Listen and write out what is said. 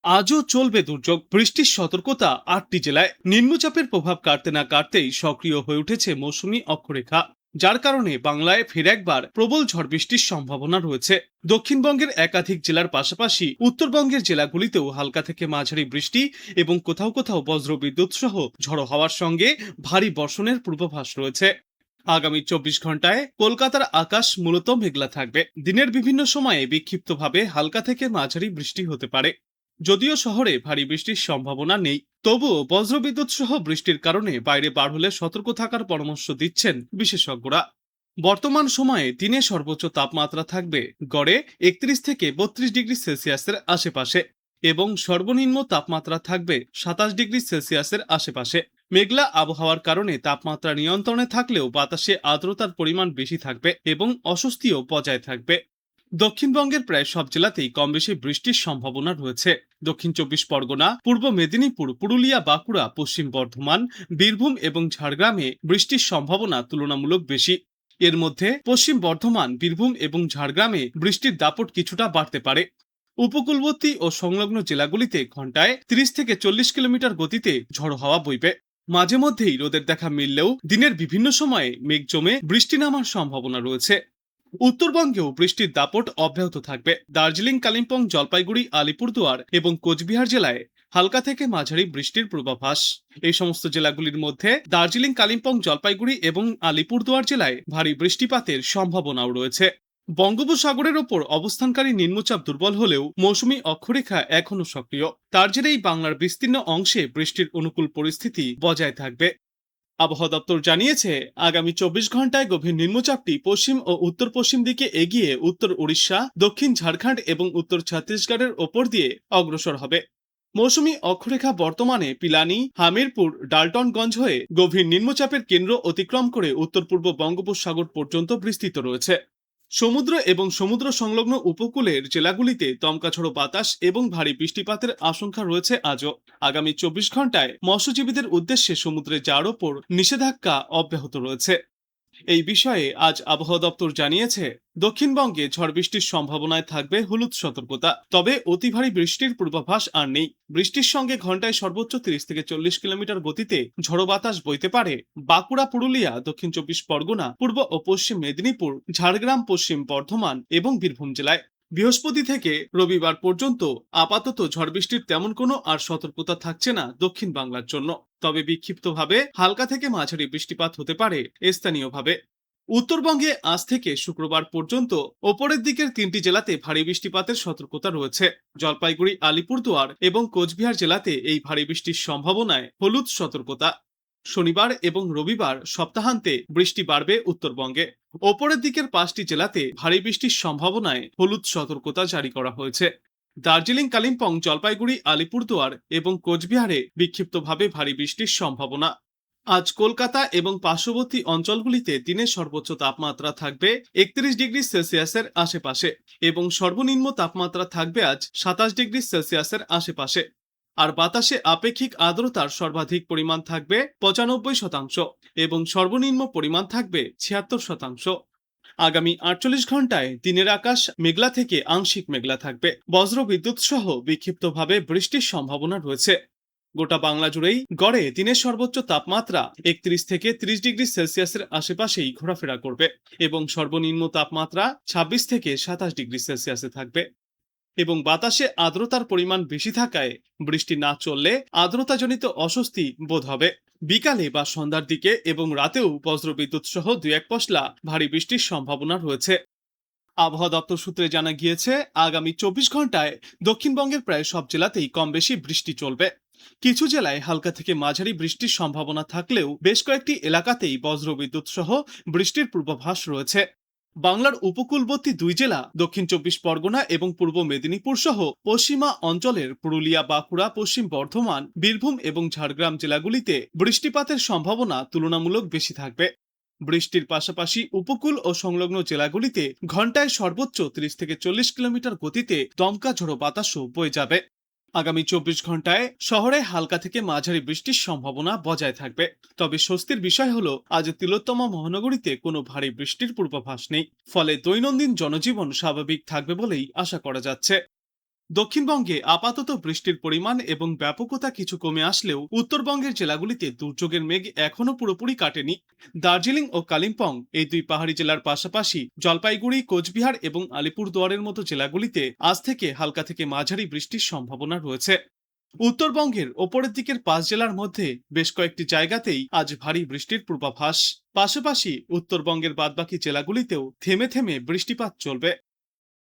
আজও চলবে দুর্যোগ, বৃষ্টির সতর্কতা ৮টি জেলায়। নিম্নচাপের প্রভাব কাটতে না কাটতেই সক্রিয় হয়ে উঠেছে মৌসুমী অক্ষরেখা, যার কারণে বাংলায় ফের একবার প্রবল ঝড় বৃষ্টির সম্ভাবনা রয়েছে। দক্ষিণবঙ্গের একাধিক জেলার পাশাপাশি উত্তরবঙ্গের জেলাগুলিতেও হালকা থেকে মাঝারি বৃষ্টি এবং কোথাও কোথাও বজ্রবিদ্যুৎ সহ ঝড়ো হওয়ার সঙ্গে ভারী বর্ষণের পূর্বাভাস রয়েছে। আগামী ২৪ ঘন্টায় কলকাতার আকাশ মূলত মেঘলা থাকবে। দিনের বিভিন্ন সময়ে বিক্ষিপ্তভাবে হালকা থেকে মাঝারি বৃষ্টি হতে পারে। যদিও শহরে ভারী বৃষ্টির সম্ভাবনা নেই, তবুও বজ্রবিদ্যুৎ সহ বৃষ্টির কারণে বাইরে বার হলে সতর্ক থাকার পরামর্শ দিচ্ছেন বিশেষজ্ঞরা। বর্তমান সময়ে দিনে সর্বোচ্চ তাপমাত্রা থাকবে গড়ে ৩১ থেকে ৩২ ডিগ্রি সেলসিয়াসের আশেপাশে এবং সর্বনিম্ন তাপমাত্রা থাকবে ২৭ ডিগ্রি সেলসিয়াসের আশেপাশে। মেঘলা আবহাওয়ার কারণে তাপমাত্রা নিয়ন্ত্রণে থাকলেও বাতাসে আর্দ্রতার পরিমাণ বেশি থাকবে এবং অস্বস্তিও বজায় থাকবে। দক্ষিণবঙ্গের প্রায় সব জেলাতেই কম বেশি বৃষ্টির সম্ভাবনা রয়েছে। দক্ষিণ ২৪ পরগনা, পূর্ব মেদিনীপুর, পুরুলিয়া, বাঁকুড়া, পশ্চিম বর্ধমান, বীরভূম এবং ঝাড়গ্রামে বৃষ্টির সম্ভাবনা তুলনামূলক বেশি। এর মধ্যে পশ্চিম বর্ধমান, বীরভূম এবং ঝাড়গ্রামে বৃষ্টির দাপট কিছুটা বাড়তে পারে। উপকূলবর্তী ও সংলগ্ন জেলাগুলিতে ঘন্টায় ৩০ থেকে ৪০ কিলোমিটার গতিতে ঝড়ো হাওয়া বইবে। মাঝে মধ্যেই রোদের দেখা মিললেও দিনের বিভিন্ন সময়ে মেঘ জমে বৃষ্টি নামার সম্ভাবনা রয়েছে। উত্তরবঙ্গেও বৃষ্টির দাপট অব্যাহত থাকবে। দার্জিলিং, কালিম্পং, জলপাইগুড়ি, আলিপুরদুয়ার এবং কোচবিহার জেলায় হালকা থেকে মাঝারি বৃষ্টির পূর্বাভাস। এই সমস্ত জেলাগুলির মধ্যে দার্জিলিং, কালিম্পং, জলপাইগুড়ি এবং আলিপুরদুয়ার জেলায় ভারী বৃষ্টিপাতের সম্ভাবনাও রয়েছে। বঙ্গোপসাগরের ওপর অবস্থানকারী নিম্নচাপ দুর্বল হলেও মৌসুমী অক্ষরেখা এখনও সক্রিয়। তার জেরেই বাংলার বিস্তীর্ণ অংশে বৃষ্টির অনুকূল পরিস্থিতি বজায় থাকবে। আবহাওয়া দপ্তর জানিয়েছে, আগামী ২৪ ঘন্টায় গভীর নিম্নচাপটি পশ্চিম ও উত্তর পশ্চিম দিকে এগিয়ে উত্তর উড়িষ্যা, দক্ষিণ ঝাড়খণ্ড এবং উত্তর ছত্তিশগড়ের ওপর দিয়ে অগ্রসর হবে। মৌসুমী অক্ষরেখা বর্তমানে পিলানি, হামিরপুর, ডাল্টনগঞ্জ হয়ে গভীর নিম্নচাপের কেন্দ্র অতিক্রম করে উত্তর পূর্ব বঙ্গোপসাগর পর্যন্ত বিস্তৃত রয়েছে। সমুদ্র এবং সমুদ্র সংলগ্ন উপকূলের জেলাগুলিতে দমকা ঝড়ো বাতাস এবং ভারী বৃষ্টিপাতের আশঙ্কা রয়েছে আজও। আগামী ২৪ ঘন্টায় মৎস্যজীবীদের উদ্দেশ্যে সমুদ্রে যাওয়ার ওপর নিষেধাজ্ঞা অব্যাহত রয়েছে। এই বিষয়ে আজ আবহাওয়া দপ্তর জানিয়েছে, দক্ষিণবঙ্গে ঝড় বৃষ্টির সম্ভাবনায় থাকবে হলুদ সতর্কতা। তবে অতি ভারী বৃষ্টির পূর্বাভাস আর নেই। বৃষ্টির সঙ্গে ঘন্টায় সর্বোচ্চ ৩০ থেকে ৪০ কিলোমিটার গতিতে ঝড়ো বাতাস বইতে পারে বাঁকুড়া, পুরুলিয়া, দক্ষিণ ২৪ পরগনা, পূর্ব ও পশ্চিম মেদিনীপুর, ঝাড়গ্রাম, পশ্চিম বর্ধমান এবং বীরভূম জেলায়। বৃহস্পতি থেকে রবিবার পর্যন্ত আপাতত ঝড় বৃষ্টির তেমন কোনো আর সতর্কতা থাকছে না দক্ষিণ বাংলার জন্য। তবে বিক্ষিপ্তভাবে হালকা থেকে মাঝারি বৃষ্টিপাত হতে পারে স্থানীয়ভাবে। উত্তরবঙ্গে আজ থেকে শুক্রবার পর্যন্ত ওপরের দিকের ৩টি জেলাতে ভারী বৃষ্টিপাতের সতর্কতা রয়েছে। জলপাইগুড়ি, আলিপুরদুয়ার এবং কোচবিহার জেলাতে এই ভারী বৃষ্টির সম্ভাবনায় হলুদ সতর্কতা। শনিবার এবং রবিবার সপ্তাহান্তে বৃষ্টি বাড়বে উত্তরবঙ্গে। ওপরের দিকের 5টি জেলাতে ভারী বৃষ্টির সম্ভাবনায় হলুদ সতর্কতা জারি করা হয়েছে। দার্জিলিং, কালিম্পং, জলপাইগুড়ি, আলিপুরদুয়ার এবং কোচবিহারে বিক্ষিপ্তভাবে ভারী বৃষ্টির সম্ভাবনা। আজ কলকাতা এবং পার্শ্ববর্তী অঞ্চলগুলিতে দিনের সর্বোচ্চ তাপমাত্রা থাকবে ৩১ ডিগ্রি সেলসিয়াসের আশেপাশে এবং সর্বনিম্ন তাপমাত্রা থাকবে আজ ২৭ ডিগ্রি সেলসিয়াসের আশেপাশে। আর বাতাসে আপেক্ষিক আর্দ্রতার সর্বাধিক পরিমাণ থাকবে ৯৫% এবং সর্বনিম্ন পরিমাণ থাকবে ৭৬%। আগামী ৪৮ ঘন্টায় দিনের আকাশ মেঘলা থেকে আংশিক মেঘলা থাকবে। বজ্রবিদ্যুৎ সহ বিক্ষিপ্তভাবে বৃষ্টির সম্ভাবনা রয়েছে। গোটা বাংলা জুড়েই গড়ে দিনের সর্বোচ্চ তাপমাত্রা ৩১ থেকে ৩০ ডিগ্রি সেলসিয়াসের আশেপাশেই ঘোরাফেরা করবে এবং সর্বনিম্ন তাপমাত্রা ২৬ থেকে ২৭ ডিগ্রি সেলসিয়াসে থাকবে। এবং বাতাসে আর্দ্রতার পরিমাণ বেশি থাকায় বৃষ্টি না চললে আর্দ্রতাজনিত অস্বস্তি বোধ হবে। বিকালে বা সন্ধ্যার দিকে এবং রাতেও বজ্রবিদ্যুৎ সহ ২-১ পশলা ভারী বৃষ্টির সম্ভাবনা রয়েছে। আবহাওয়া দপ্তর সূত্রে জানা গিয়েছে, আগামী ২৪ ঘন্টায় দক্ষিণবঙ্গের প্রায় সব জেলাতেই কম বেশি বৃষ্টি চলবে। কিছু জেলায় হালকা থেকে মাঝারি বৃষ্টির সম্ভাবনা থাকলেও বেশ কয়েকটি এলাকাতেই বজ্রবিদ্যুৎ সহ বৃষ্টির পূর্বাভাস রয়েছে। বাংলার উপকূলবর্তী ২ জেলা দক্ষিণ ২৪ পরগনা এবং পূর্ব মেদিনীপুর সহ পশ্চিমা অঞ্চলের পুরুলিয়া, বাঁকুড়া, পশ্চিম বর্ধমান, বীরভূম এবং ঝাড়গ্রাম জেলাগুলিতে বৃষ্টিপাতের সম্ভাবনা তুলনামূলক বেশি থাকবে। বৃষ্টির পাশাপাশি উপকূল ও সংলগ্ন জেলাগুলিতে ঘন্টায় সর্বোচ্চ ৩০ থেকে ৪০ কিলোমিটার গতিতে দমকা ঝড়ো বাতাসও বয়ে যাবে। আগামী ২৪ ঘন্টায় শহরে হালকা থেকে মাঝারি বৃষ্টির সম্ভাবনা বজায় থাকবে। তবে স্বস্তির বিষয় হলো, আজ তিলোত্তমা মহানগরীতে কোনো ভারী বৃষ্টির পূর্বাভাস নেই। ফলে দৈনন্দিন জনজীবন স্বাভাবিক থাকবে বলেই আশা করা যাচ্ছে। দক্ষিণবঙ্গে আপাতত বৃষ্টির পরিমাণ এবং ব্যাপকতা কিছু কমে আসলেও উত্তরবঙ্গের জেলাগুলিতে দুর্যোগের মেঘ এখনো পুরোপুরি কাটেনি। দার্জিলিং ও কালিম্পং এই দুই পাহাড়ি জেলার পাশাপাশি জলপাইগুড়ি, কোচবিহার এবং আলিপুরদুয়ারের মতো জেলাগুলিতে আজ থেকে হালকা থেকে মাঝারি বৃষ্টির সম্ভাবনা রয়েছে। উত্তরবঙ্গের ওপরের দিকের 5 জেলার মধ্যে বেশ কয়েকটি জায়গাতেই আজ ভারী বৃষ্টির পূর্বাভাস। পাশাপাশি উত্তরবঙ্গের বাদবাকি জেলাগুলিতেও থেমে থেমে বৃষ্টিপাত চলবে।